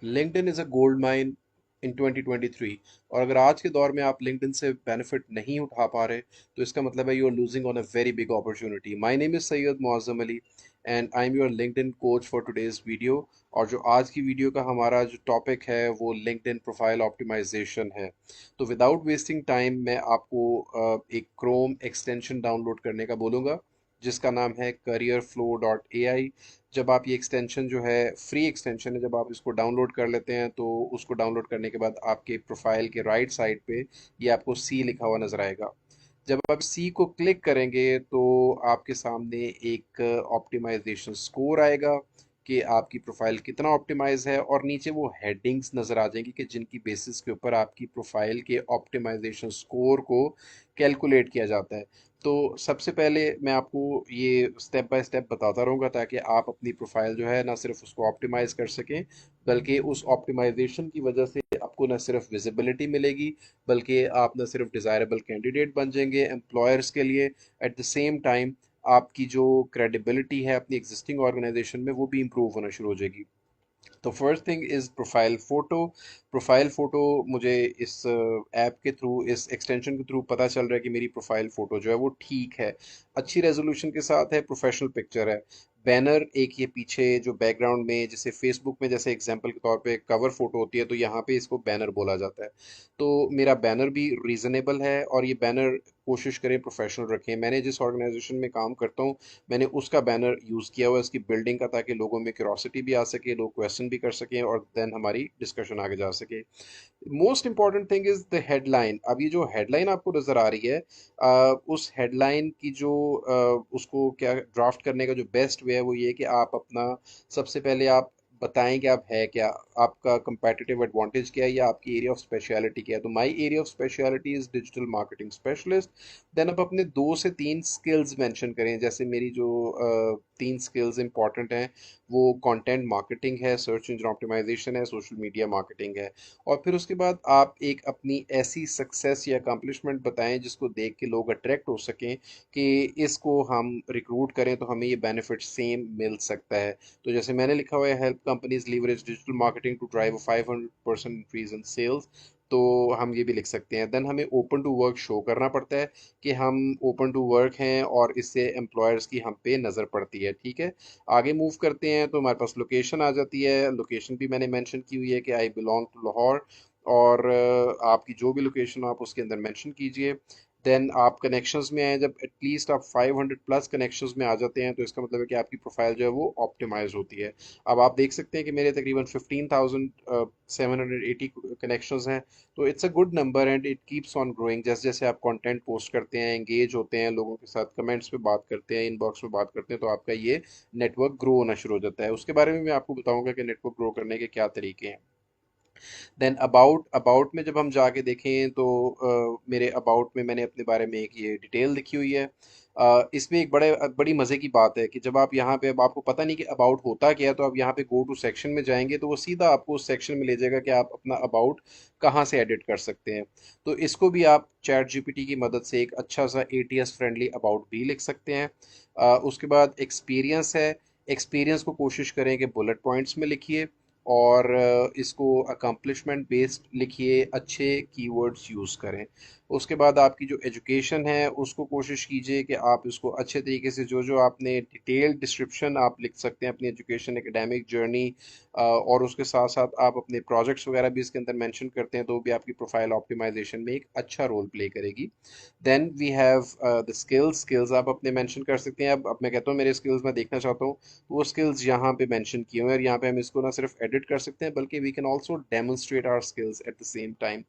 LinkedIn is a gold mine in 2023। और अगर आज के दौर में आप लिंक्डइन से बेनिफिट नहीं उठा पा रहे तो इसका मतलब है you are losing on a very big opportunity. My name is Syed Muazzam Ali and I am your LinkedIn coach for today's video. और जो आज की वीडियो का हमारा जो टॉपिक है वो लिंक्डइन प्रोफाइल ऑप्टिमाइजेशन है। तो विदाउट वेस्टिंग टाइम मैं आपको एक क्रोम एक्सटेंशन डाउनलोड करने का बोलूँगा जिसका नाम है careerflow.ai। जब आप ये एक्सटेंशन जो है फ्री एक्सटेंशन है, जब आप इसको डाउनलोड कर लेते हैं तो उसको डाउनलोड करने के बाद आपके प्रोफाइल के राइट साइड पे ये आपको सी लिखा हुआ नज़र आएगा। जब आप सी को क्लिक करेंगे तो आपके सामने एक ऑप्टिमाइजेशन स्कोर आएगा कि आपकी प्रोफाइल कितना ऑप्टिमाइज है, और नीचे वो हेडिंग्स नज़र आ जाएंगी कि जिनकी बेसिस के ऊपर आपकी प्रोफाइल के ऑप्टिमाइजेशन स्कोर को कैलकुलेट किया जाता है। तो सबसे पहले मैं आपको ये स्टेप बाय स्टेप बताता रहूँगा ताकि आप अपनी प्रोफाइल जो है ना सिर्फ उसको ऑप्टिमाइज़ कर सकें, बल्कि उस ऑप्टिमाइजेशन की वजह से आपको ना सिर्फ विजिबिलिटी मिलेगी, बल्कि आप ना सिर्फ डिज़ायरेबल कैंडिडेट बन जाएंगे एम्प्लॉयर्स के लिए, एट द सेम टाइम आपकी जो क्रेडिबिलिटी है अपनी एग्जिस्टिंग ऑर्गेनाइजेशन में वो भी इम्प्रूव होना शुरू हो जाएगी। तो first thing is profile photo. Profile photo मुझे इस ऐप के थ्रू, इस एक्सटेंशन के थ्रू पता चल रहा है कि मेरी प्रोफाइल फ़ोटो जो है वो ठीक है, अच्छी रेजोल्यूशन के साथ है, प्रोफेशनल पिक्चर है। बैनर एक ये पीछे जो बैकग्राउंड में जैसे फेसबुक में जैसे एग्जांपल के तौर पे कवर फ़ोटो होती है तो यहाँ पे इसको बैनर बोला जाता है। तो मेरा बैनर भी रीज़नेबल है, और ये बैनर कोशिश करें प्रोफेशनल रखें। मैंने जिस ऑर्गेनाइजेशन में काम करता हूँ मैंने उसका बैनर यूज़ किया हुआ है उसकी बिल्डिंग का, ताकि लोगों में क्यूरोसिटी भी आ सके, लोग क्वेश्चन भी कर सकें और देन हमारी डिस्कशन आगे जा सके। Most important thing is the headline. अब ये जो हेडलाइन आपको नज़र आ रही है, उस हेडलाइन की जो उसको क्या ड्राफ्ट करने का जो बेस्ट वे है वो ये है कि आप अपना सबसे पहले आप बताएं कि आप है क्या, आपका कंपेटिटिव एडवांटेज क्या है, या आपकी एरिया ऑफ स्पेशलिटी क्या है। तो my area of speciality is digital marketing specialist. Then आप अपने 2 से 3 स्किल्स मेंशन करें, जैसे मेरी जो 3 स्किल्स इंपॉर्टेंट हैं वो कंटेंट मार्केटिंग है, सर्च इंजन ऑप्टिमाइजेशन है, सोशल मीडिया मार्केटिंग है। और फिर उसके बाद आप एक अपनी ऐसी सक्सेस या अकम्पलिशमेंट बताएं जिसको देख के लोग अट्रैक्ट हो सकें कि इसको हम रिक्रूट करें तो हमें ये बेनिफिट सेम मिल सकता है। तो जैसे मैंने लिखा हुआ है, help companies leverage digital marketing to drive 500% increase in sales. तो हम ये भी लिख सकते हैं। देन हमें ओपन टू वर्क शो करना पड़ता है कि हम ओपन टू वर्क हैं, और इससे एम्प्लॉयर्स की हम पे नज़र पड़ती है। ठीक है, आगे मूव करते हैं तो हमारे पास लोकेशन आ जाती है। लोकेशन भी मैंने मेंशन की हुई है कि आई बिलोंग टू लाहौर, और आपकी जो भी लोकेशन आप उसके अंदर मेंशन कीजिए। देन आप कनेक्शंस में आए, जब एटलीस्ट आप 500 प्लस कनेक्शंस में आ जाते हैं तो इसका मतलब है कि आपकी प्रोफाइल जो है वो ऑप्टिमाइज होती है। अब आप देख सकते हैं कि मेरे तकरीबन 15,780 कनेक्शंस हैं। तो it's a good number and it keeps on growing. जैसे जैसे आप कंटेंट पोस्ट करते हैं, एंगेज होते हैं लोगों के साथ, कमेंट्स पे बात करते हैं, इनबॉक्स में बात करते हैं, तो आपका ये नेटवर्क ग्रो होना शुरू हो जाता है। उसके बारे में मैं आपको बताऊंगा कि नेटवर्क ग्रो करने के क्या तरीके हैं। देन अबाउट, अबाउट में जब हम जाके देखें तो मेरे अबाउट में मैंने अपने बारे में एक ये डिटेल लिखी हुई है। इसमें एक बड़ी मज़े की बात है कि जब आप यहाँ पे, अब आपको पता नहीं कि अबाउट होता क्या है, तो आप यहाँ पे गो टू सेक्शन में जाएंगे तो वो सीधा आपको उस सेक्शन में ले जाएगा कि आप अपना अबाउट कहाँ से एडिट कर सकते हैं। तो इसको भी आप चैट जीपीटी की मदद से एक अच्छा सा एटीएस फ्रेंडली अबाउट भी लिख सकते हैं। उसके बाद एक्सपीरियंस है। एक्सपीरियंस को कोशिश करें कि बुलेट पॉइंट्स में लिखिए, और इसको अकम्पलिशमेंट बेस्ड लिखिए, अच्छे कीवर्ड्स यूज़ करें। उसके बाद आपकी जो एजुकेशन है उसको कोशिश कीजिए कि आप इसको अच्छे तरीके से, जो जो आपने डिटेल्ड डिस्क्रिप्शन आप लिख सकते हैं अपनी एजुकेशन एकेडमिक जर्नी, और उसके साथ साथ आप अपने प्रोजेक्ट्स वगैरह भी इसके अंदर मेंशन करते हैं तो भी आपकी प्रोफाइल ऑप्टिमाइजेशन में एक अच्छा रोल प्ले करेगी। Then we have the skills. Skills आप अपने मेंशन कर सकते हैं। अब मैं कहता हूँ मेरे स्किल्स मैं देखना चाहता हूँ, तो वो स्किल्स यहाँ पे मेंशन किए हुए हैं, और यहाँ पे हम इसको ना सिर्फ एडिट कर सकते हैं बल्कि we can also demonstrate our skills at the same time.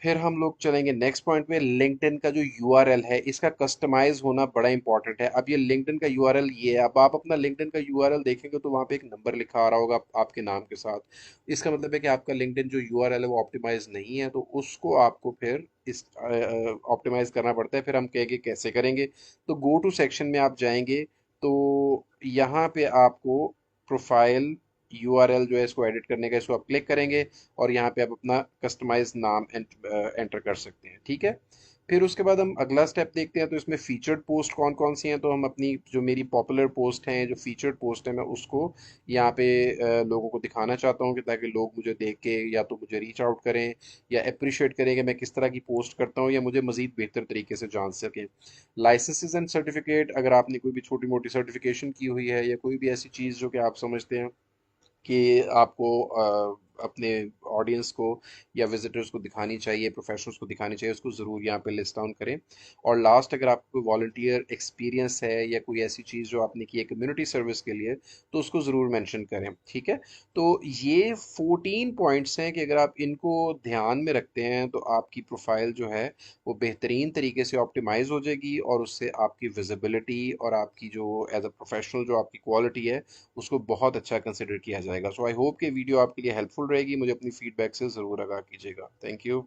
फिर हम लोग चलेंगे नेक्स्ट पॉइंट पे। लिंक्डइन का जो यूआरएल है इसका कस्टमाइज होना बड़ा इंपॉर्टेंट है। अब ये लिंक्डइन का यूआरएल ये है, अब आप अपना लिंक्डइन का यूआरएल देखेंगे तो वहाँ पे एक नंबर लिखा आ रहा होगा आपके नाम के साथ। इसका मतलब है कि आपका लिंक्डइन जो यूआरएल है वो ऑप्टिमाइज नहीं है, तो उसको आपको फिर इस ऑप्टिमाइज करना पड़ता है। फिर हम कहेंगे कैसे करेंगे, तो गो टू सेक्शन में आप जाएंगे तो यहाँ पे आपको प्रोफाइल यूआरएल जो है इसको एडिट करने का, इसको आप क्लिक करेंगे और यहाँ पे आप अपना कस्टमाइज नाम एंटर कर सकते हैं। ठीक है, फिर उसके बाद हम अगला स्टेप देखते हैं, तो इसमें फीचर्ड पोस्ट कौन कौन सी हैं। तो हम अपनी जो मेरी पॉपुलर पोस्ट हैं, जो फीचर्ड पोस्ट है, मैं उसको यहाँ पे लोगों को दिखाना चाहता हूँ कि ताकि लोग मुझे देख के या तो मुझे रीच आउट करें या अप्रिशिएट करें कि मैं किस तरह की पोस्ट करता हूँ, या मुझे मज़ीद बेहतर तरीके से जान सकें। लाइसेंसेस एंड सर्टिफिकेट, अगर आपने कोई भी छोटी मोटी सर्टिफिकेशन की हुई है या कोई भी ऐसी चीज़ जो कि आप समझते हैं कि आपको अपने ऑडियंस को या विजिटर्स को दिखानी चाहिए, प्रोफेशनल्स को दिखानी चाहिए, उसको ज़रूर यहाँ पे लिस्ट डाउन करें। और लास्ट, अगर आपको कोई वॉलंटियर एक्सपीरियंस है या कोई ऐसी चीज़ जो आपने की है कम्युनिटी सर्विस के लिए, तो उसको ज़रूर मेंशन करें। ठीक है। तो ये 14 पॉइंट्स हैं कि अगर आप इनको ध्यान में रखते हैं तो आपकी प्रोफाइल जो है वो बेहतरीन तरीके से ऑप्टिमाइज हो जाएगी, और उससे आपकी विजिबिलिटी और आपकी जो एज अ प्रोफेशनल जो आपकी क्वालिटी है उसको बहुत अच्छा कंसिडर किया जाएगा। सो आई होप कि वीडियो आपके लिए हेल्पफुल रहेगी। मुझे अपनी फीडबैक से ज़रूर आगाह कीजिएगा। Thank you.